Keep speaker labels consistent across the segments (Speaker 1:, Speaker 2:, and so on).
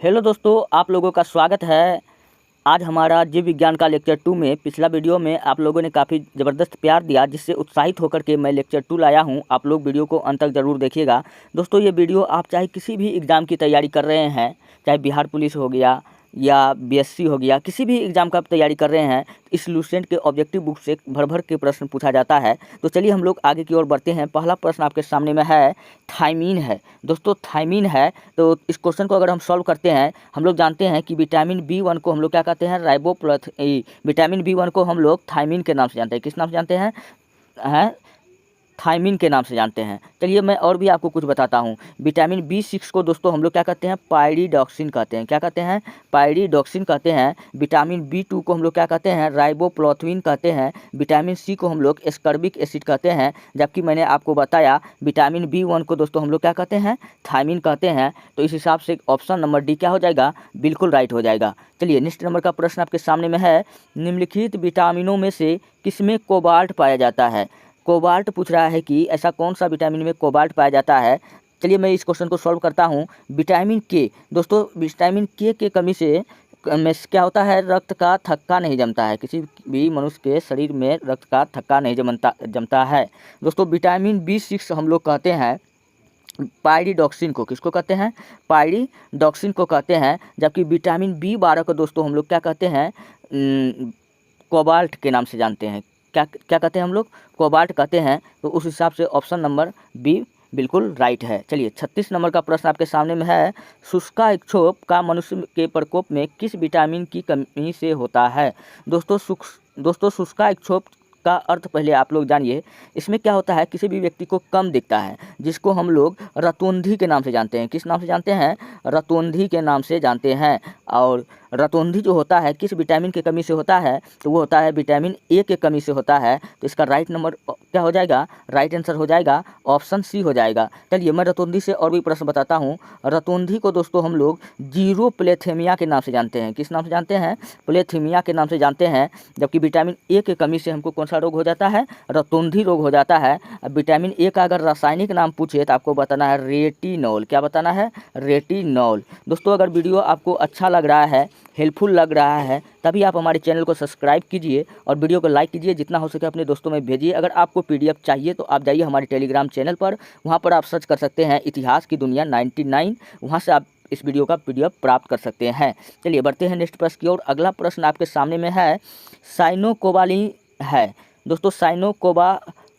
Speaker 1: Hello दोस्तों, आप लोगों का स्वागत है। आज हमारा जीव विज्ञान का लेक्चर 2 में पिछला वीडियो में आप लोगों ने काफ़ी ज़बरदस्त प्यार दिया, जिससे उत्साहित होकर के मैं लेक्चर 2 लाया हूं। आप लोग वीडियो को अंत तक ज़रूर देखिएगा। दोस्तों, ये वीडियो आप चाहे किसी भी एग्ज़ाम की तैयारी कर रहे हैं, चाहे बिहार पुलिस हो गया या बीएससी हो गया, किसी भी एग्ज़ाम का आप तैयारी कर रहे हैं, इस लूसेंट के ऑब्जेक्टिव बुक से भर भर के प्रश्न पूछा जाता है। तो चलिए हम लोग आगे की ओर बढ़ते हैं। पहला प्रश्न आपके सामने में है, थायमीन है। दोस्तों, थायमीन है, तो इस क्वेश्चन को अगर हम सॉल्व करते हैं, हम लोग जानते हैं कि विटामिन B1 को हम लोग क्या कहते हैं, विटामिन B1 को हम लोग थायमीन के नाम से जानते हैं। किस नाम से जानते हैं? थायमीन के नाम से जानते हैं। चलिए मैं और भी आपको कुछ बताता हूँ। विटामिन B6 को दोस्तों हम लोग क्या कहते हैं, पायरिडॉक्सिन कहते हैं। क्या कहते हैं? पायरिडॉक्सिन कहते हैं। विटामिन B2 को हम लोग क्या कहते हैं, राइबोप्लाविन कहते हैं। विटामिन C को हम लोग एस्कॉर्बिक एसिड कहते हैं। जबकि मैंने आपको बताया विटामिन B1 को दोस्तों हम लोग क्या कहते हैं, थायमीन कहते हैं। तो इस हिसाब से ऑप्शन नंबर डी क्या हो जाएगा, बिल्कुल राइट हो जाएगा। चलिए नेक्स्ट नंबर का प्रश्न आपके सामने में है, निम्नलिखित विटामिनों में से किसमें कोबाल्ट पाया जाता है? कोबाल्ट पूछ रहा है कि ऐसा कौन सा विटामिन में कोबाल्ट पाया जाता है। चलिए मैं इस क्वेश्चन को सॉल्व करता हूँ। विटामिन के, दोस्तों विटामिन के कमी से में क्या होता है, रक्त का थक्का नहीं जमता है। किसी भी मनुष्य के शरीर में रक्त का थक्का नहीं जमता है। दोस्तों विटामिन B6 हम लोग कहते हैं पायरिडॉक्सिन को। किसको कहते हैं? पायरिडॉक्सिन को कहते हैं। जबकि विटामिन B12 को दोस्तों हम लोग क्या कहते हैं, कोबाल्ट के नाम से जानते हैं। क्या क्या कहते हैं हम लोग? कोबाल्ट कहते हैं। तो उस हिसाब से ऑप्शन नंबर बी बिल्कुल राइट है। चलिए 36 नंबर का प्रश्न आपके सामने में है, शुष्काइक्षोभ का मनुष्य के प्रकोप में किस विटामिन की कमी से होता है? दोस्तों शुष्काइक्षोभ का अर्थ पहले आप लोग जानिए। इसमें क्या होता है, किसी भी व्यक्ति को कम दिखता है, जिसको हम लोग रतौंधी के नाम से जानते हैं। किस नाम से जानते हैं? रतौंधी के नाम से जानते हैं। और रतौंधी जो होता है किस विटामिन की कमी से होता है, तो वो होता है विटामिन ए के कमी से होता है। तो इसका राइट नंबर क्या हो जाएगा, राइट आंसर हो जाएगा ऑप्शन सी हो जाएगा। चलिए मैं रतौंधी से और भी प्रश्न बताता हूँ। रतौंधी को दोस्तों हम लोग जीरो प्लेथेमिया के नाम से जानते हैं। किस नाम से जानते हैं? प्लेथेमिया के नाम से जानते हैं। जबकि विटामिन ए के कमी से हमको कौन सा रोग हो जाता है, रतौंधी रोग हो जाता है। अब विटामिन ए का अगर रासायनिक नाम पूछे तो आपको बताना है रेटिनॉल। क्या बताना है? रेटिनॉल। दोस्तों अगर वीडियो आपको अच्छा लग रहा है, हेल्पफुल लग रहा है, तभी आप हमारे चैनल को सब्सक्राइब कीजिए और वीडियो को लाइक कीजिए। जितना हो सके अपने दोस्तों में भेजिए। अगर आपको PDF चाहिए तो आप जाइए हमारे टेलीग्राम चैनल पर, वहाँ पर आप सर्च कर सकते हैं इतिहास की दुनिया 99। वहाँ से आप इस वीडियो का PDF प्राप्त कर सकते हैं। चलिए बढ़ते हैं नेक्स्ट प्रश्न की ओर। अगला प्रश्न आपके सामने में है, साइनोकोबालिन है। दोस्तों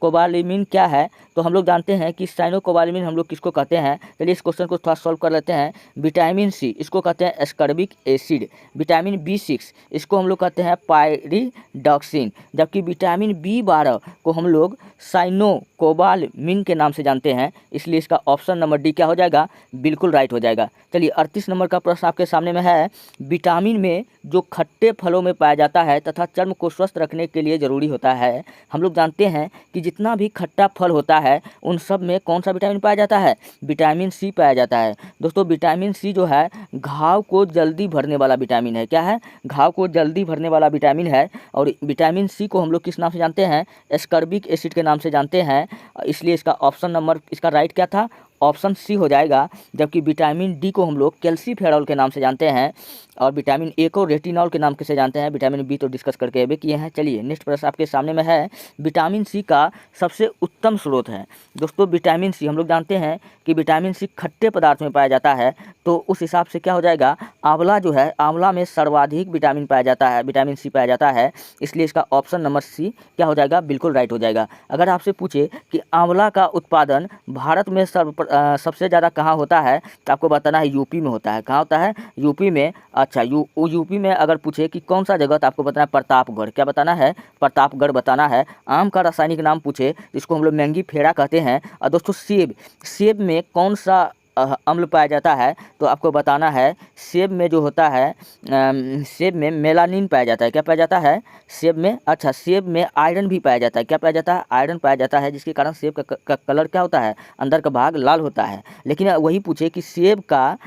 Speaker 1: कोबालिमिन क्या है? तो हम लोग जानते हैं कि साइनोकोबालिमिन हम लोग किसको कहते हैं। चलिए इस क्वेश्चन को थोड़ा सॉल्व कर लेते हैं। विटामिन C इसको कहते हैं एस्कॉर्बिक एसिड। विटामिन B6 इसको हम लोग कहते हैं पायरिडॉक्सिन। जबकि विटामिन B12 को हम लोग साइनोकोबालिमिन के नाम से जानते हैं। इसलिए इसका ऑप्शन नंबर डी क्या हो जाएगा, बिल्कुल राइट हो जाएगा। चलिए 38 नंबर का प्रश्न आपके सामने में है, विटामिन में जो खट्टे फलों में पाया जाता है तथा चर्म को स्वस्थ रखने के लिए ज़रूरी होता है। हम लोग जानते हैं कि जितना भी खट्टा फल होता है उन सब में कौन सा विटामिन पाया जाता है, विटामिन C पाया जाता है। दोस्तों विटामिन C जो है घाव को जल्दी भरने वाला विटामिन है। क्या है? घाव को जल्दी भरने वाला विटामिन है। और विटामिन C को हम लोग किस नाम से जानते हैं, एस्कॉर्बिक एसिड के नाम से जानते हैं। इसलिए इसका ऑप्शन नंबर, इसका राइट क्या था, ऑप्शन सी हो जाएगा। जबकि विटामिन डी को हम लोग कैल्सीफेरॉल के नाम से जानते हैं। और विटामिन ए को रेटिनॉल के नाम से जानते हैं। विटामिन बी तो डिस्कस करके अभी किए हैं। चलिए नेक्स्ट प्रश्न आपके सामने में है, विटामिन सी का सबसे उत्तम स्रोत है। दोस्तों विटामिन सी हम लोग जानते हैं कि विटामिन सी खट्टे पदार्थ में पाया जाता है। तो उस हिसाब से क्या हो जाएगा, आंवला जो है, आंवला में सर्वाधिक विटामिन पाया जाता है, विटामिन सी पाया जाता है। इसलिए इसका ऑप्शन नंबर सी क्या हो जाएगा, बिल्कुल राइट हो जाएगा। अगर आपसे पूछे कि आंवला का उत्पादन भारत में सबसे ज़्यादा कहाँ होता है, तो आपको बताना है यूपी में होता है। कहाँ होता है? यूपी में। अच्छा यूपी में अगर पूछे कि कौन सा जगह, तो आपको बताना है प्रतापगढ़। क्या बताना है? प्रतापगढ़ बताना है। आम का रासायनिक नाम पूछे जिसको हम लोग मैंगी फेड़ा कहते हैं। और दोस्तों सेब में कौन सा अम्ल पाया जाता है, तो आपको बताना है सेब में जो होता है, सेब में मेलानिन पाया जाता है। क्या पाया जाता है? सेब में। अच्छा सेब में आयरन भी पाया जाता है। क्या पाया जाता है? आयरन पाया जाता है, जिसके कारण सेब का कलर क्या होता है, अंदर का भाग लाल होता है। लेकिन वही पूछे कि सेब का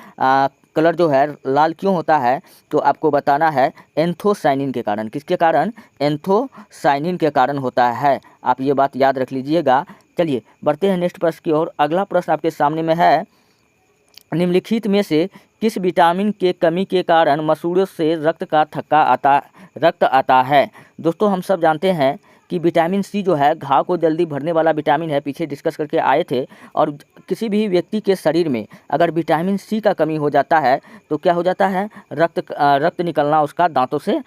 Speaker 1: कलर जो है लाल क्यों होता है, तो आपको बताना है एंथोसाइनिन के कारण। किसके कारण? एंथोसाइनिन के कारण होता है। आप ये बात याद रख लीजिएगा। चलिए बढ़ते हैं नेक्स्ट प्रश्न की ओर। अगला प्रश्न आपके सामने में है, निम्नलिखित में से किस विटामिन के कमी के कारण मसूड़ों से रक्त आता है। दोस्तों हम सब जानते हैं कि विटामिन सी जो है घाव को जल्दी भरने वाला विटामिन है, पीछे डिस्कस करके आए थे। और किसी भी व्यक्ति के शरीर में अगर विटामिन सी का कमी हो जाता है तो क्या हो जाता है, रक्त निकलना उसका दांतों से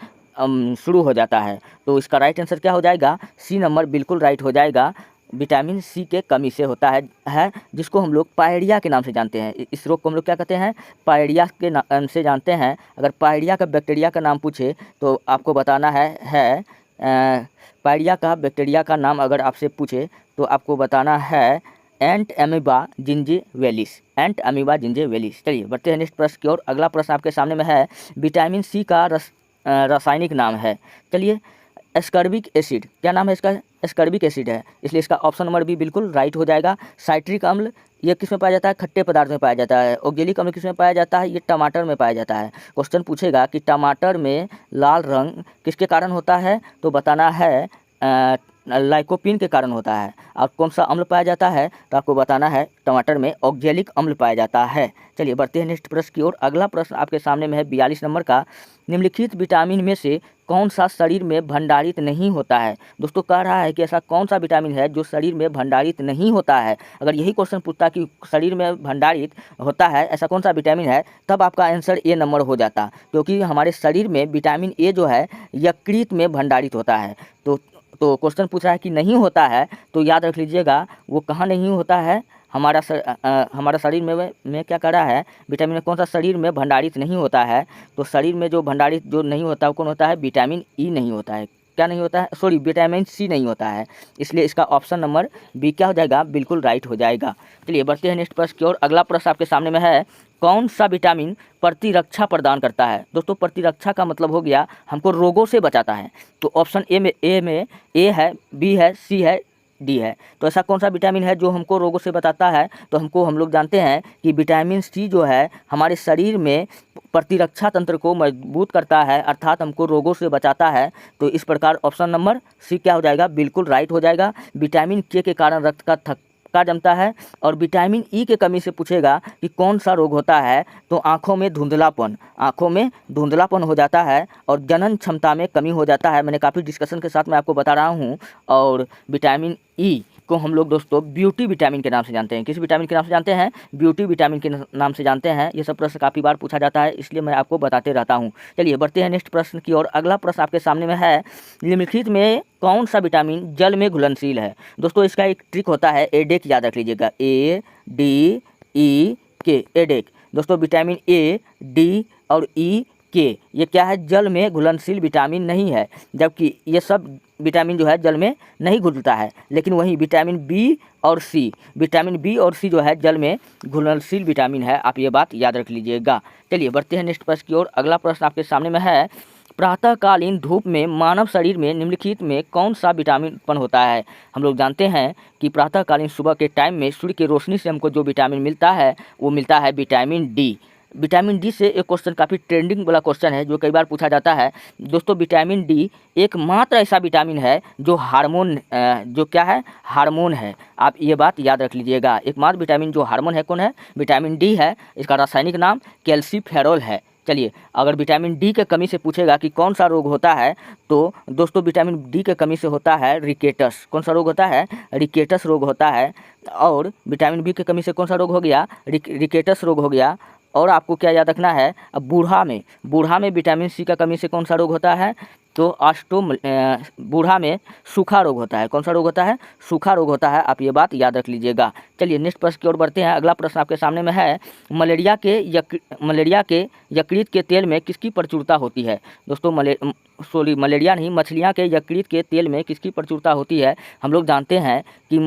Speaker 1: शुरू हो जाता है। तो इसका राइट आंसर क्या हो जाएगा, सी नंबर बिल्कुल राइट हो जाएगा। विटामिन सी के कमी से होता है जिसको हम लोग पायरिया के नाम से जानते हैं। इस रोग को हम लोग क्या कहते हैं, पायरिया के नाम से जानते हैं। अगर पायरिया का बैक्टीरिया का नाम पूछे तो आपको बताना है पायरिया का बैक्टीरिया का नाम अगर आपसे पूछे तो आपको बताना है एंट अमीबा जिंजीवेलिस, एंट अमीबा जिंजीवेलिस। चलिए बढ़ते हैं नेक्स्ट प्रश्न की ओर। अगला प्रश्न आपके सामने में है, विटामिन सी का रासायनिक नाम है। चलिए एस्कर्बिक एसिड, क्या नाम है इसका, एस्कर्बिक एसिड है, इसलिए इसका ऑप्शन नंबर बी बिल्कुल राइट हो जाएगा। साइट्रिक अम्ल ये किस में पाया जाता है, खट्टे पदार्थ में पाया जाता है। ऑक्जेलिक अम्ल किस में पाया जाता है, ये टमाटर में पाया जाता है। क्वेश्चन पूछेगा कि टमाटर में लाल रंग किसके कारण होता है, तो बताना है लाइकोपीन के कारण होता है। और कौन सा अम्ल पाया जाता है, तो आपको बताना है टमाटर में ऑक्जेलिक अम्ल पाया जाता है। चलिए बढ़ते हैं नेक्स्ट प्रश्न की ओर। अगला प्रश्न आपके सामने में है 42 नंबर का, निम्नलिखित विटामिन में से कौन सा शरीर में भंडारित नहीं होता है। दोस्तों कह रहा है कि ऐसा कौन सा विटामिन है जो शरीर में भंडारित नहीं होता है। अगर यही क्वेश्चन पूछता कि शरीर में भंडारित होता है ऐसा कौन सा विटामिन है, तब आपका आंसर ए नंबर हो जाता, क्योंकि हमारे शरीर में विटामिन ए जो है यकृत में भंडारित होता है। तो क्वेश्चन पूछ रहा है कि नहीं होता है, तो याद रख लीजिएगा वो कहाँ नहीं होता है, हमारा शरीर में क्या कर रहा है, विटामिन कौन सा शरीर में भंडारित नहीं होता है। तो शरीर में जो भंडारित जो नहीं होता वो कौन होता है, विटामिन ई नहीं होता है। क्या नहीं होता है, सॉरी विटामिन सी नहीं होता है। इसलिए इसका ऑप्शन नंबर बी क्या हो जाएगा, बिल्कुल राइट हो जाएगा। चलिए बढ़ते हैं नेक्स्ट प्रश्न की ओर। अगला प्रश्न आपके सामने में है, कौन सा विटामिन प्रतिरक्षा प्रदान करता है। दोस्तों प्रतिरक्षा का मतलब हो गया हमको रोगों से बचाता है। तो ऑप्शन ए है, बी है, सी है, डी है। तो ऐसा कौन सा विटामिन है जो हमको रोगों से बताता है, तो हम लोग जानते हैं कि विटामिन सी जो है हमारे शरीर में प्रतिरक्षा तंत्र को मजबूत करता है, अर्थात हमको रोगों से बचाता है। तो इस प्रकार ऑप्शन नंबर सी क्या हो जाएगा, बिल्कुल राइट हो जाएगा। विटामिन के कारण रक्त का थक्का जमता है। और विटामिन ई के कमी से पूछेगा कि कौन सा रोग होता है, तो आँखों में धुंधलापन हो जाता है और जनन क्षमता में कमी हो जाता है। मैंने काफ़ी डिस्कशन के साथ मैं आपको बता रहा हूँ। और विटामिन ई को हम लोग दोस्तों ब्यूटी विटामिन के नाम से जानते हैं। किस विटामिन के नाम से जानते हैं, ब्यूटी विटामिन के नाम से जानते हैं। ये सब प्रश्न काफ़ी बार पूछा जाता है, इसलिए मैं आपको बताते रहता हूँ। चलिए बढ़ते हैं नेक्स्ट प्रश्न की ओर। अगला प्रश्न आपके सामने में है, निम्नलिखित में कौन सा विटामिन जल में घुलनशील है। दोस्तों इसका एक ट्रिक होता है, एडेक याद रख लीजिएगा, ADEK, एडेक। दोस्तों विटामिन ए, डी और ई के ये क्या है, जल में घुलनशील विटामिन नहीं है, जबकि ये सब विटामिन जो है जल में नहीं घुलता है। लेकिन वहीं विटामिन बी और सी जो है जल में घुलनशील विटामिन है। आप ये बात याद रख लीजिएगा। चलिए बढ़ते हैं नेक्स्ट प्रश्न की ओर। अगला प्रश्न आपके सामने में है, प्रातःकालीन धूप में मानव शरीर में निम्नलिखित में कौन सा विटामिन उत्पन्न होता है। हम लोग जानते हैं कि प्रातःकालीन सुबह के टाइम में सूर्य की रोशनी से हमको जो विटामिन मिलता है वो मिलता है विटामिन डी। विटामिन डी से एक क्वेश्चन काफ़ी ट्रेंडिंग वाला क्वेश्चन है जो कई बार पूछा जाता है। दोस्तों विटामिन डी एकमात्र ऐसा विटामिन है जो हार्मोन है। आप ये बात याद रख लीजिएगा। एकमात्र विटामिन जो हार्मोन है कौन है, विटामिन डी है। इसका रासायनिक नाम कैल्सीफेरॉल है। चलिए अगर विटामिन डी के कमी से पूछेगा कि कौन सा रोग होता है, तो दोस्तों विटामिन डी के कमी से होता है रिकेटस। कौन सा रोग होता है, रिकेटस रोग होता है। और विटामिन बी के कमी से कौन सा रोग हो गया, रिकेटस रोग हो गया। और आपको क्या याद रखना है, अब बूढ़ा में विटामिन सी का कमी से कौन सा रोग होता है, तो बूढ़ा में सूखा रोग होता है। कौन सा रोग होता है, सूखा रोग होता है। आप ये बात याद रख लीजिएगा। चलिए नेक्स्ट प्रश्न की ओर बढ़ते हैं। अगला प्रश्न आपके सामने में है, मलेरिया के यकृत के तेल में किसकी प्रचुरता होती है। दोस्तों मलेरिया नहीं, मछलियाँ के यकृत के तेल में किसकी प्रचुरता होती है। हम लोग जानते हैं कि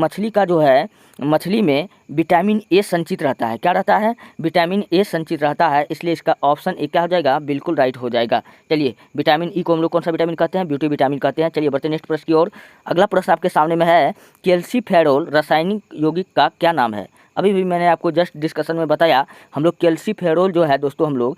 Speaker 1: मछली में विटामिन ए संचित रहता है। क्या रहता है, विटामिन ए संचित रहता है। इसलिए इसका ऑप्शन ए क्या हो जाएगा, बिल्कुल राइट हो जाएगा। चलिए विटामिन ई को हम लोग कौन सा विटामिन कहते हैं, ब्यूटी विटामिन कहते हैं। चलिए बढ़ते नेक्स्ट प्रश्न की ओर। अगला प्रश्न आपके सामने में है, कैल्सीफेरॉल रासायनिक यौगिक का क्या नाम है। अभी भी मैंने आपको जस्ट डिस्कशन में बताया, हम लोग कैल्सीफेरॉल जो है दोस्तों हम लोग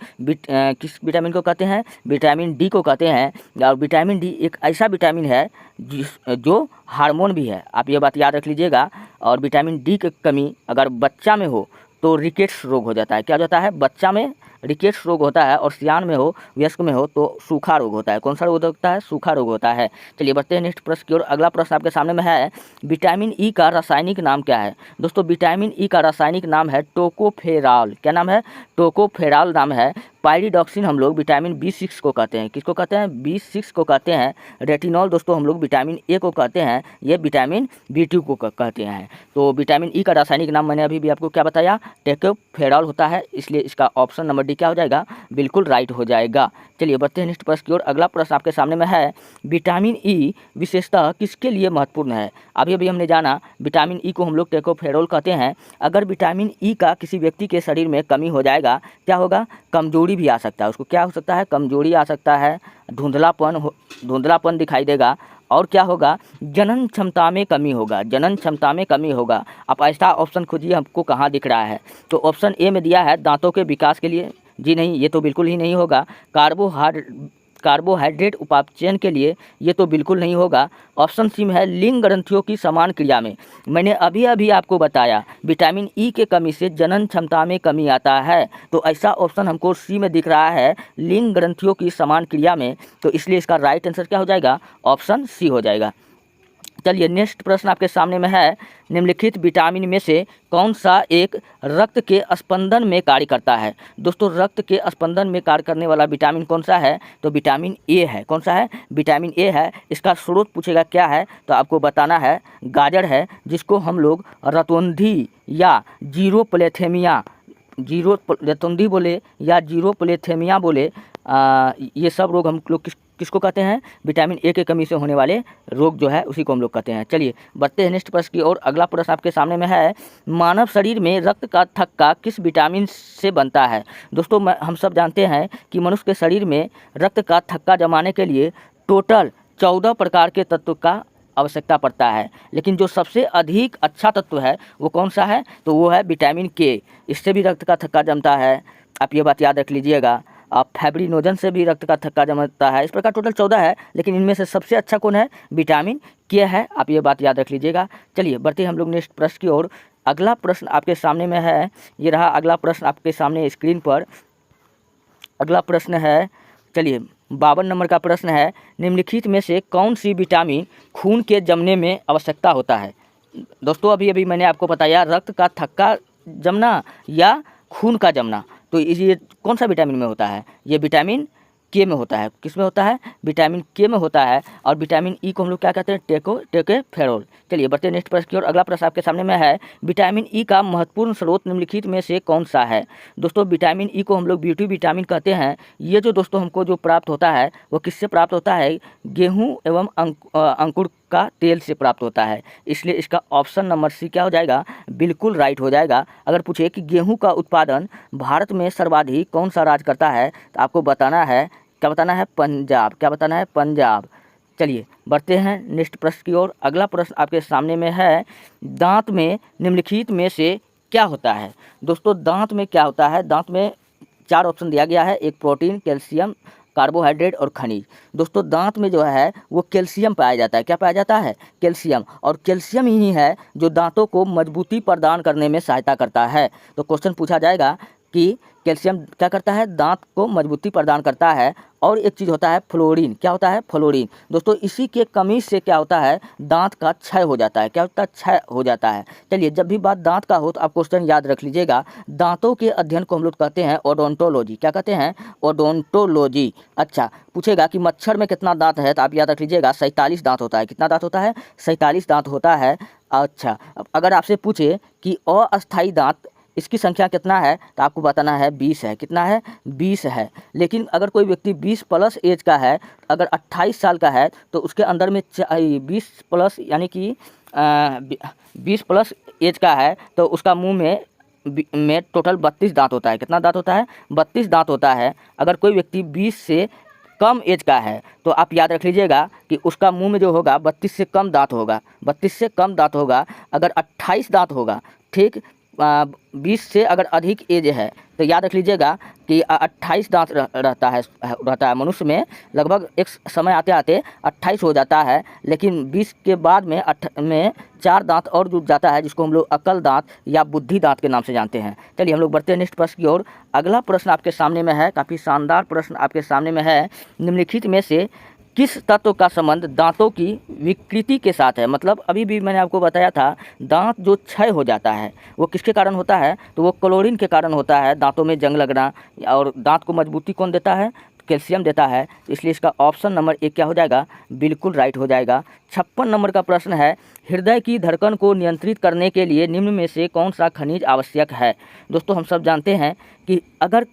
Speaker 1: किस विटामिन को कहते हैं, विटामिन डी को कहते हैं। और विटामिन डी एक ऐसा विटामिन है जो हार्मोन भी है। आप ये बात याद रख लीजिएगा। और विटामिन डी की कमी अगर बच्चा में हो तो रिकेट्स रोग हो जाता है। क्या हो जाता है, बच्चा में रिकेट्स रोग होता है और सियान में हो, वयस्क में हो तो सूखा रोग होता है। कौन सा रोग होता है? सूखा रोग होता है। चलिए बढ़ते हैं नेक्स्ट प्रश्न की ओर। अगला प्रश्न आपके सामने में है, विटामिन ई का रासायनिक नाम क्या है? दोस्तों विटामिन ई का रासायनिक नाम है टोकोफेरॉल। क्या नाम है? टोकोफेरॉल नाम है। पायरिडॉक्सिन हम लोग विटामिन B6 को कहते हैं। किसको कहते हैं? B6 को कहते हैं। रेटिनॉल दोस्तों हम लोग विटामिन ए को कहते हैं। ये विटामिन B2 को कहते हैं। तो विटामिन ई का रासायनिक नाम मैंने अभी भी आपको क्या बताया? टोकोफेरॉल होता है, इसलिए इसका ऑप्शन नंबर डी क्या हो जाएगा? बिल्कुल राइट हो जाएगा। चलिए बढ़ते हैं नेक्स्ट प्रश्न की ओर। अगला प्रश्न आपके सामने में है, विटामिन ई विशेषतः किसके लिए महत्वपूर्ण है? अभी अभी हमने जाना विटामिन ई को हम लोग टोकोफेरॉल कहते हैं। अगर विटामिन ई का किसी व्यक्ति के शरीर में कमी हो जाएगा, क्या होगा? कमजोरी भी आ सकता है। उसको क्या हो सकता है? कमजोरी आ सकता है, धुंधलापन दिखाई देगा, और क्या होगा? जनन क्षमता में कमी होगा। जनन क्षमता में कमी होगा। आप ऐसा ऑप्शन खोजिए, हमको कहाँ दिख रहा है? तो ऑप्शन ए में दिया है दांतों के विकास के लिए। जी नहीं, ये तो बिल्कुल ही नहीं होगा। कार्बोहाइड्रेट उपापचयन के लिए, ये तो बिल्कुल नहीं होगा। ऑप्शन सी में है लिंग ग्रंथियों की समान क्रिया में। मैंने अभी अभी आपको बताया विटामिन ई के कमी से जनन क्षमता में कमी आता है, तो ऐसा ऑप्शन हमको सी में दिख रहा है, लिंग ग्रंथियों की समान क्रिया में। तो इसलिए इसका राइट आंसर क्या हो जाएगा? ऑप्शन सी हो जाएगा। चलिए नेक्स्ट प्रश्न आपके सामने में है, निम्नलिखित विटामिन में से कौन सा एक रक्त के स्पंदन में कार्य करता है? दोस्तों रक्त के स्पंदन में कार्य करने वाला विटामिन कौन सा है? तो विटामिन ए है। कौन सा है? विटामिन ए है। इसका स्रोत पूछेगा क्या है तो आपको बताना है गाजर है, जिसको हम लोग रतौंधी या रतौंधी बोले या जीरोप्लेथेमिया बोले, ये सब रोग हम लोग किसको कहते हैं? विटामिन ए के कमी से होने वाले रोग जो है उसी को हम लोग कहते हैं। चलिए बढ़ते हैं नेक्स्ट प्रश्न की ओर। अगला प्रश्न आपके सामने में है, मानव शरीर में रक्त का थक्का किस विटामिन से बनता है? दोस्तों हम सब जानते हैं कि मनुष्य के शरीर में रक्त का थक्का जमाने के लिए टोटल 14 प्रकार के तत्व का आवश्यकता पड़ता है, लेकिन जो सबसे अधिक अच्छा तत्व है वो कौन सा है? तो वो है विटामिन के। इससे भी रक्त का थक्का जमता है, आप ये बात याद रख लीजिएगा। आप फैब्रिनोजन से भी रक्त का थक्का जमता है। इस प्रकार टोटल 14 है, लेकिन इनमें से सबसे अच्छा कौन है? विटामिन के है। आप ये बात याद रख लीजिएगा। चलिए बढ़ते हम लोग नेक्स्ट प्रश्न की ओर। अगला प्रश्न आपके सामने में है, ये रहा अगला प्रश्न आपके सामने स्क्रीन पर। अगला प्रश्न है, चलिए 52 नंबर का प्रश्न है, निम्नलिखित में से कौन सी विटामिन खून के जमने में आवश्यकता होता है? दोस्तों अभी अभी मैंने आपको बताया रक्त का थक्का जमना या खून का जमना, तो ये कौन सा विटामिन में होता है? ये विटामिन के में होता है। किस में होता है? विटामिन के में होता है। और विटामिन ई को हम लोग क्या कहते हैं? टोकोफेरॉल। चलिए बढ़ते नेक्स्ट प्रश्न की ओर। अगला प्रश्न आपके सामने में है, विटामिन ई का महत्वपूर्ण स्रोत निम्नलिखित में से कौन सा है? दोस्तों विटामिन ई को हम लोग B2 विटामिन कहते हैं। ये जो दोस्तों हमको जो प्राप्त होता है वो किससे प्राप्त होता है? गेहूँ एवं अंकुर का तेल से प्राप्त होता है। इसलिए इसका ऑप्शन नंबर सी क्या हो जाएगा? बिल्कुल राइट हो जाएगा। अगर पूछे कि गेहूं का उत्पादन भारत में सर्वाधिक कौन सा राज्य करता है, तो आपको बताना है, क्या बताना है? पंजाब। क्या बताना है? पंजाब। चलिए बढ़ते हैं नेक्स्ट प्रश्न की ओर। अगला प्रश्न आपके सामने में है, दांत में निम्नलिखित में से क्या होता है? दोस्तों दांत में क्या होता है? दांत में 4 ऑप्शन दिया गया है, एक प्रोटीन, कैल्शियम, कार्बोहाइड्रेट और खनिज। दोस्तों दांत में जो है वो कैल्शियम पाया जाता है। क्या पाया जाता है? कैल्शियम। और कैल्शियम ही है जो दांतों को मजबूती प्रदान करने में सहायता करता है। तो क्वेश्चन पूछा जाएगा कि कैल्शियम क्या करता है? दांत को मजबूती प्रदान करता है। और एक चीज़ होता है फ्लोरीन। क्या होता है? फ्लोरीन। दोस्तों इसी के कमी से क्या होता है? दांत का क्षय हो जाता है। क्या होता है? क्षय हो जाता है। चलिए जब भी बात दांत का हो तो आप क्वेश्चन याद रख लीजिएगा। दांतों के अध्ययन को हम लोग कहते हैं ओडोंटोलॉजी। क्या कहते हैं? ओडोंटोलॉजी। अच्छा पूछेगा कि मच्छर में कितना दांत है, तो आप याद रख लीजिएगा 47 दांत होता है। कितना दांत होता है? 47 दांत होता है। अच्छा अगर आपसे पूछे कि अस्थायी दांत इसकी संख्या कितना है, तो आपको बताना है 20 है। कितना है? 20 है। लेकिन अगर कोई व्यक्ति 20 प्लस एज का है, अगर 28 साल का है, तो उसके अंदर में 20 प्लस यानी कि 20 प्लस एज का है, तो उसका मुंह में टोटल 32 दांत होता है। कितना दांत होता है? 32 दांत होता है। अगर कोई व्यक्ति 20 से कम एज का है तो आप याद रख लीजिएगा कि उसका मुंह में जो होगा 32 से कम दांत होगा। 32 से कम दांत होगा। अगर 28 दांत होगा, ठीक, 20 से अगर अधिक एज है तो याद रख लीजिएगा कि 28 दांत रहता है मनुष्य में। लगभग एक समय आते आते 28 हो जाता है, लेकिन 20 के बाद में 4 दांत और जुड़ जाता है, जिसको हम लोग अकल दांत या बुद्धि दांत के नाम से जानते हैं। चलिए हम लोग बढ़ते हैं नेक्स्ट प्रश्न की ओर। अगला प्रश्न आपके सामने में है, काफ़ी शानदार प्रश्न आपके सामने में है। निम्नलिखित में से किस तत्व का संबंध दांतों की विकृति के साथ है? मतलब अभी भी मैंने आपको बताया था, दांत जो क्षय हो जाता है वो किसके कारण होता है? तो वो क्लोरीन के कारण होता है, दांतों में जंग लगना। और दांत को मजबूती कौन देता है? कैल्शियम देता है। इसलिए इसका ऑप्शन नंबर 1 क्या हो जाएगा? बिल्कुल राइट हो जाएगा। 56 नंबर का प्रश्न है, हृदय की धड़कन को नियंत्रित करने के लिए निम्न में से कौन सा खनिज आवश्यक है? दोस्तों हम सब जानते हैं कि अगर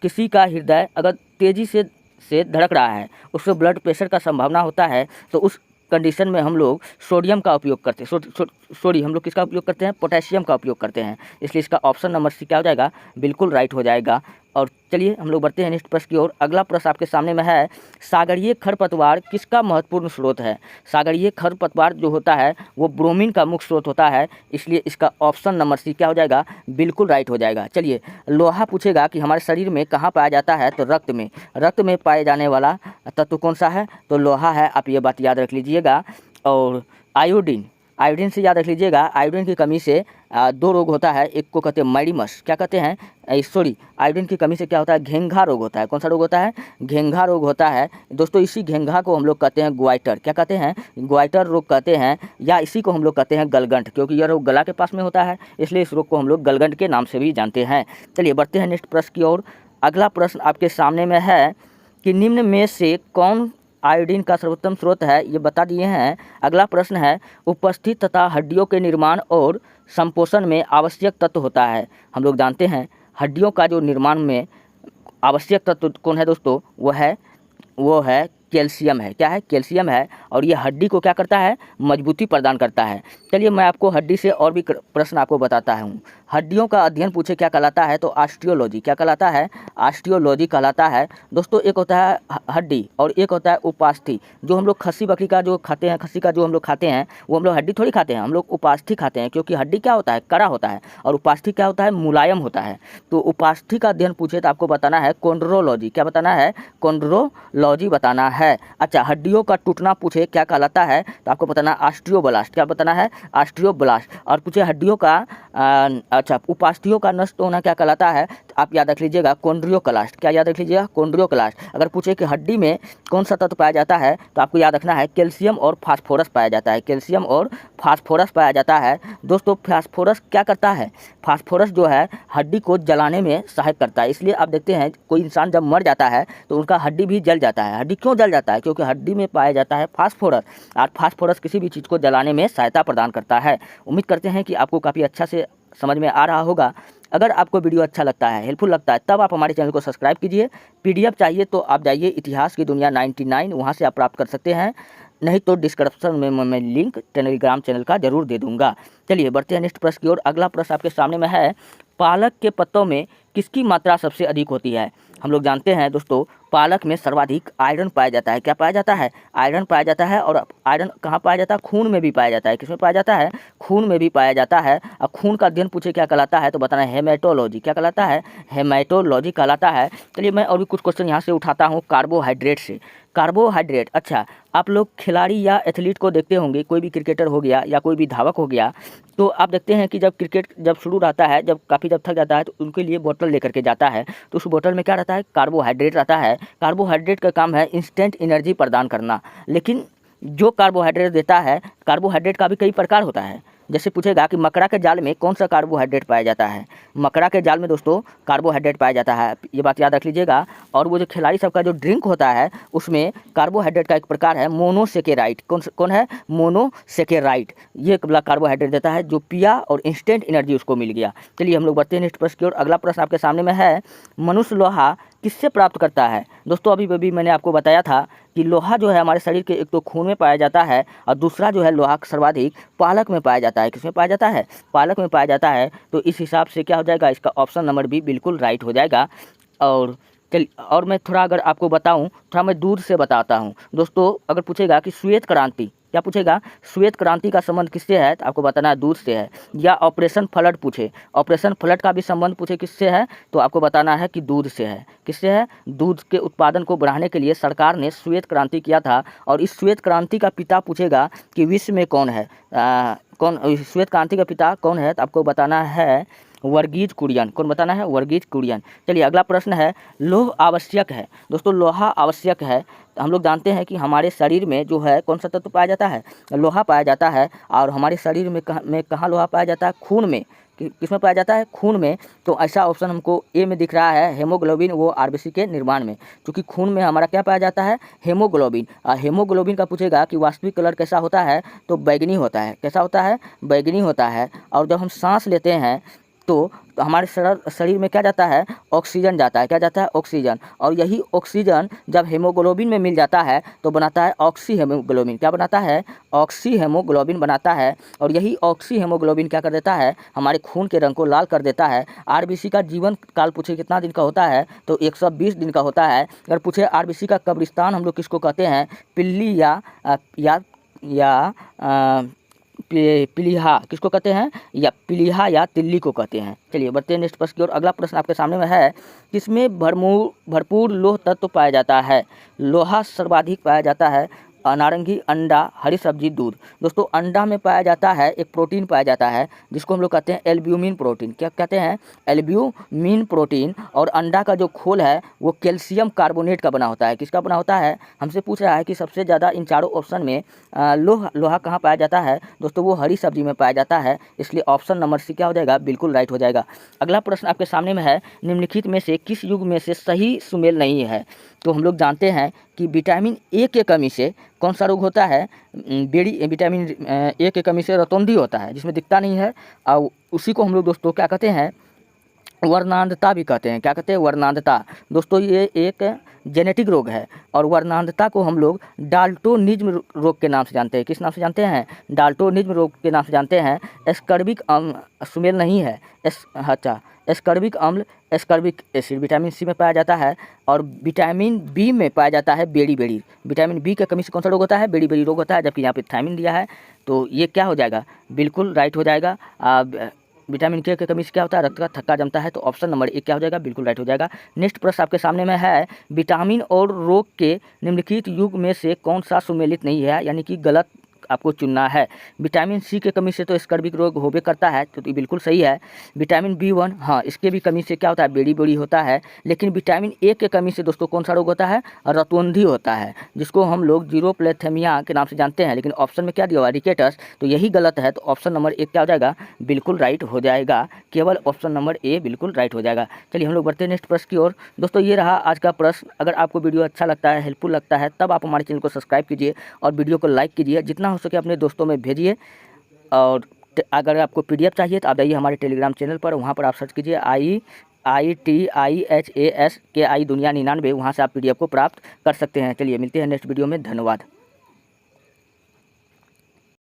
Speaker 1: किसी का हृदय अगर तेज़ी से धड़क रहा है, उससे ब्लड प्रेशर का संभावना होता है, तो उस कंडीशन में हम लोग सोडियम का उपयोग करते हैं। हम लोग किसका उपयोग करते हैं? पोटेशियम का उपयोग करते हैं। इसलिए इसका ऑप्शन नंबर सी क्या हो जाएगा? बिल्कुल राइट हो जाएगा। और चलिए हम लोग बढ़ते हैं नेक्स्ट प्रश्न की ओर। अगला प्रश्न आपके सामने में है, सागरीय खरपतवार किसका महत्वपूर्ण स्रोत है? सागरीय खरपतवार जो होता है वो ब्रोमीन का मुख्य स्रोत होता है। इसलिए इसका ऑप्शन नंबर सी क्या हो जाएगा? बिल्कुल राइट हो जाएगा। चलिए, लोहा पूछेगा कि हमारे शरीर में कहाँ पाया जाता है? तो रक्त में पाए जाने वाला तत्व कौन सा है? तो लोहा है। आप ये बात याद रख लीजिएगा। और आयोडीन से याद रख लीजिएगा, आयोडीन की कमी से 2 रोग होता है। एक को कहते हैं मैडीमस, क्या कहते हैं? आयोडीन की कमी से क्या होता है? घेंघा रोग होता है। कौन सा रोग होता है? घेंघा रोग होता है। दोस्तों इसी घेंघा को हम लोग कहते हैं ग्वाइटर। क्या कहते हैं? ग्वाइटर रोग कहते हैं, या इसी को हम लोग कहते हैं गलगंट, क्योंकि यह रोग गला के पास में होता है, इसलिए इस रोग को हम लोग गलगंट के नाम से भी जानते हैं। चलिए बढ़ते हैं नेक्स्ट प्रश्न की ओर। अगला प्रश्न आपके सामने में है कि निम्न में से कौन आयोडीन का सर्वोत्तम स्रोत है? ये बता दिए हैं। अगला प्रश्न है, उपस्थित तथा हड्डियों के निर्माण और संपोषण में आवश्यक तत्व होता है। हम लोग जानते हैं हड्डियों का जो निर्माण में आवश्यक तत्व कौन है दोस्तों? वो है कैल्शियम है। क्या है? कैल्शियम है। और ये हड्डी को क्या करता है? मजबूती प्रदान करता है। चलिए मैं आपको हड्डी से और भी प्रश्न आपको बताता हूँ। हड्डियों का अध्ययन पूछे क्या कहलाता है? तो ऑस्टियोलॉजी। क्या कहलाता है? ऑस्टियोलॉजी कहलाता है। दोस्तों एक होता है हड्डी और एक होता है उपास्थि। जो हम लोग खस्सी बकरी का जो खाते हैं, खस्सी का जो हम लोग खाते हैं, वो हम लोग हड्डी थोड़ी खाते हैं, हम लोग उपास्थि खाते हैं, क्योंकि हड्डी क्या होता है? कड़ा होता है, और उपास्थि क्या होता है? मुलायम होता है। तो उपास्थि का अध्ययन पूछे तो आपको बताना है कॉन्ड्रोलॉजी। क्या बताना है? कॉन्ड्रोलॉजी बताना है। अच्छा, हड्डियों का टूटना पूछे क्या कहलाता है? तो आपको बताना ऑस्टियोब्लास्ट। क्या बताना है? ऑस्टियोब्लास्ट। और पूछे हड्डियों का उपास्थियों का नष्ट होना क्या कहलाता है? तो आप याद रख लीजिएगा कॉन्ड्रियोक्लास्ट। क्या याद रख लीजिएगा? कॉन्ड्रियोक्लास्ट। अगर पूछे कि हड्डी में कौन सा तत्व पाया जाता है, तो आपको याद रखना है कैल्शियम और फास्फोरस पाया जाता है। कैल्शियम और फास्फोरस पाया जाता है। दोस्तों फास्फोरस क्या करता है? फास्फोरस जो है हड्डी को जलाने में सहायक करता है। इसलिए आप देखते हैं कोई इंसान जब मर जाता है तो उनका हड्डी भी जल जाता है। हड्डी क्यों जल जाता है? क्योंकि हड्डी में पाया जाता है फास्फोरस, और फास्फोरस किसी भी चीज़ को जलाने में सहायता प्रदान करता है। उम्मीद करते हैं कि आपको काफ़ी अच्छा से समझ में आ रहा होगा। अगर आपको वीडियो अच्छा लगता है, हेल्पफुल लगता है, तब आप हमारे चैनल को सब्सक्राइब कीजिए। पीडीएफ चाहिए तो आप जाइए इतिहास की दुनिया 99, वहाँ से आप प्राप्त कर सकते हैं। नहीं तो डिस्क्रिप्शन में मैं लिंक टेलीग्राम चैनल का जरूर दे दूंगा। चलिए बढ़ते हैं नेक्स्ट प्रश्न की ओर। अगला प्रश्न आपके सामने में है, पालक के पत्तों में किसकी मात्रा सबसे अधिक होती है? हम लोग जानते हैं दोस्तों पालक में सर्वाधिक आयरन पाया जाता है। क्या पाया जाता है? आयरन पाया जाता है। और आयरन कहाँ पाया जाता है? खून में भी पाया जाता है। किसमें पाया जाता है? खून में भी पाया जाता है। और खून का अध्ययन पूछे क्या कहलाता है? तो बताना है हेमेटोलॉजी। क्या कहलाता है? हेमेटोलॉजी कहलाता है। चलिए मैं और भी कुछ क्वेश्चन यहाँ से उठाता हूँ कार्बोहाइड्रेट से। कार्बोहाइड्रेट, अच्छा आप लोग खिलाड़ी या एथलीट को देखते होंगे, कोई भी क्रिकेटर हो गया या कोई भी धावक हो गया, तो आप देखते हैं कि जब क्रिकेट जब शुरू रहता है, जब थक जाता है, तो उनके लिए बोतल लेकर के जाता है। तो उस बोतल में क्या रहता है? कार्बोहाइड्रेट रहता है। कार्बोहाइड्रेट का काम है इंस्टेंट एनर्जी प्रदान करना। लेकिन जो कार्बोहाइड्रेट देता है, कार्बोहाइड्रेट का भी कई प्रकार होता है। जैसे पूछेगा कि मकड़ा के जाल में कौन सा कार्बोहाइड्रेट पाया जाता है? मकड़ा के जाल में दोस्तों कार्बोहाइड्रेट पाया जाता है, ये बात याद रख लीजिएगा। और वो जो खिलाड़ी सबका जो ड्रिंक होता है उसमें कार्बोहाइड्रेट का एक प्रकार है मोनोसेकेराइड। कौन है? मोनोसेकेराइड। ये कार्बोहाइड्रेट देता है, जो पिया और इंस्टेंट एनर्जी उसको मिल गया। चलिए हम लोग बढ़ते हैं नेक्स्ट प्रश्न की ओर। अगला प्रश्न आपके सामने में है, मनुष्य लोहा किससे प्राप्त करता है? दोस्तों अभी मैंने आपको बताया था कि लोहा जो है हमारे शरीर के एक तो खून में पाया जाता है, और दूसरा जो है लोहा सर्वाधिक पालक में पाया जाता है। किसमें पाया जाता है? पालक में पाया जाता है। तो इस हिसाब से क्या हो जाएगा? इसका ऑप्शन नंबर बी बिल्कुल राइट हो जाएगा। और मैं थोड़ा अगर आपको बताऊं, थोड़ा मैं दूर से बताता हूं दोस्तों। अगर पूछेगा कि श्वेत क्रांति क्या पूछेगा, श्वेत क्रांति का संबंध किससे है, तो आपको बताना है दूध से है। या ऑपरेशन फ्लड पूछे, ऑपरेशन फ्लड का भी संबंध पूछे किससे है, तो आपको बताना है कि दूध से है। किससे है, दूध के उत्पादन को बढ़ाने के लिए सरकार ने श्वेत क्रांति किया था। और इस श्वेत क्रांति का पिता पूछेगा कि विश्व में कौन है, कौन श्वेत क्रांति का पिता कौन है, तो आपको बताना है वर्गीज कुरियन। कौन बताना है, वर्गीज कुरियन। चलिए अगला प्रश्न है, लोह आवश्यक है। दोस्तों लोहा आवश्यक है, हम लोग जानते हैं कि हमारे शरीर में जो है कौन सा तत्व पाया जाता है, लोहा पाया जाता है। और हमारे शरीर में कहाँ लोहा पाया जाता है, खून में। किस में पाया जाता है, खून में। तो ऐसा ऑप्शन हमको ए में दिख रहा है, हेमोग्लोबिन वो आरबीसी के निर्माण में, क्योंकि खून में हमारा क्या पाया जाता है, हेमोग्लोबिन। हेमोग्लोबिन का पूछेगा कि वास्तविक कलर कैसा होता है, तो बैगनी होता है। कैसा होता है, बैगनी होता है। और जब हम सांस लेते हैं तो हमारे शरीर में क्या जाता है, ऑक्सीजन जाता है। क्या जाता है, ऑक्सीजन। और यही ऑक्सीजन जब हेमोग्लोबिन में मिल जाता है तो बनाता है ऑक्सी हेमोग्लोबिन। क्या बनाता है, ऑक्सी हेमोग्लोबिन बनाता है। और यही ऑक्सी हेमोग्लोबिन क्या कर देता है, हमारे खून के रंग को लाल कर देता है। आरबीसी का जीवन काल पूछे कितना दिन का होता है, तो 120 दिन का होता है। अगर पूछे आरबीसी का कब्रिस्तान हम लोग किसको कहते हैं, पिल्ली या पीलिहा किसको कहते हैं, या पीलिहा या तिल्ली को कहते हैं। चलिए बढ़ते हैं नेक्स्ट प्रश्न की ओर। अगला प्रश्न आपके सामने में है, किसमें भरपूर लोह तत्व पाया जाता है। लोहा सर्वाधिक पाया जाता है नारंगी, अंडा, हरी सब्जी, दूध। दोस्तों अंडा में पाया जाता है एक प्रोटीन पाया जाता है जिसको हम लोग कहते हैं एल्ब्यूमिन प्रोटीन। क्या कहते हैं, एल्ब्यूमिन प्रोटीन। और अंडा का जो खोल है वो कैल्शियम कार्बोनेट का बना होता है। किसका बना होता है, हमसे पूछ रहा है कि सबसे ज़्यादा इन चारों ऑप्शन में लोहा कहाँ पाया जाता है। दोस्तों वो हरी सब्जी में पाया जाता है, इसलिए ऑप्शन नंबर सी क्या हो जाएगा, बिल्कुल राइट हो जाएगा। अगला प्रश्न आपके सामने में है, निम्नलिखित में से किस युग में से सही सुमेल नहीं है। तो हम लोग जानते हैं कि विटामिन ए के कमी से कौन सा रोग होता है, विटामिन ए के कमी से रतौंधी होता है, जिसमें दिखता नहीं है। और उसी को हम लोग दोस्तों क्या कहते हैं, वर्णांधता भी कहते हैं। क्या कहते हैं, वर्णांधता। दोस्तों ये एक जेनेटिक रोग है। और वर्णांधता को हम लोग डाल्टोनिज्म रोग के नाम से जानते हैं। किस नाम से जानते हैं, डाल्टोनिज्म रोग के नाम से जानते हैं। एस्कर्बिक अम्ल सुमेल नहीं है, एस्कर्बिक अम्ल, एस्कर्बिक एसिड विटामिन सी में पाया जाता है। और विटामिन बी में पाया जाता है बेरी बेरी। विटामिन बी की कमी से कौन सा रोग होता है, बेरी बेरी रोग होता है। जबकि यहाँ पे थायमिन दिया है, तो ये क्या हो जाएगा, बिल्कुल राइट हो जाएगा। विटामिन के कमी से क्या होता है, रक्त का थक्का जमता है। तो ऑप्शन नंबर एक क्या हो जाएगा, बिल्कुल राइट हो जाएगा। नेक्स्ट प्रश्न आपके सामने में है, विटामिन और रोग के निम्नलिखित युग में से कौन सा सुमेलित नहीं है, यानी कि गलत आपको चुनना है। विटामिन सी के कमी से तो स्कर्विक रोग होबे करता है, तो ये बिल्कुल सही है। विटामिन B1 हाँ इसके भी कमी से क्या होता है, बेड़ी बेड़ी होता है। लेकिन विटामिन ए के कमी से दोस्तों कौन सा रोग होता है, रतौंधी होता है, जिसको हम लोग जीरोप्लेथेमिया के नाम से जानते हैं। लेकिन ऑप्शन में क्या दिया हुआ, रिकेटस, तो यही गलत है। तो ऑप्शन नंबर एक क्या हो जाएगा, बिल्कुल राइट हो जाएगा। केवल ऑप्शन नंबर ए बिल्कुल राइट हो जाएगा। चलिए हम लोग बढ़ते हैं नेक्स्ट प्रश्न की ओर। दोस्तों ये रहा आज का प्रश्न। अगर आपको वीडियो अच्छा लगता है, हेल्पफुल लगता है, तब आप हमारे चैनल को सब्सक्राइब कीजिए और वीडियो को लाइक कीजिए, जितना हो सके अपने दोस्तों में भेजिए। और अगर आपको PDF चाहिए तो आप जाइए हमारे टेलीग्राम चैनल पर, वहाँ पर आप सर्च कीजिए ITIHASKI दुनिया 99, वहाँ से आप PDF को प्राप्त कर सकते हैं। चलिए मिलते हैं नेक्स्ट वीडियो में, धन्यवाद।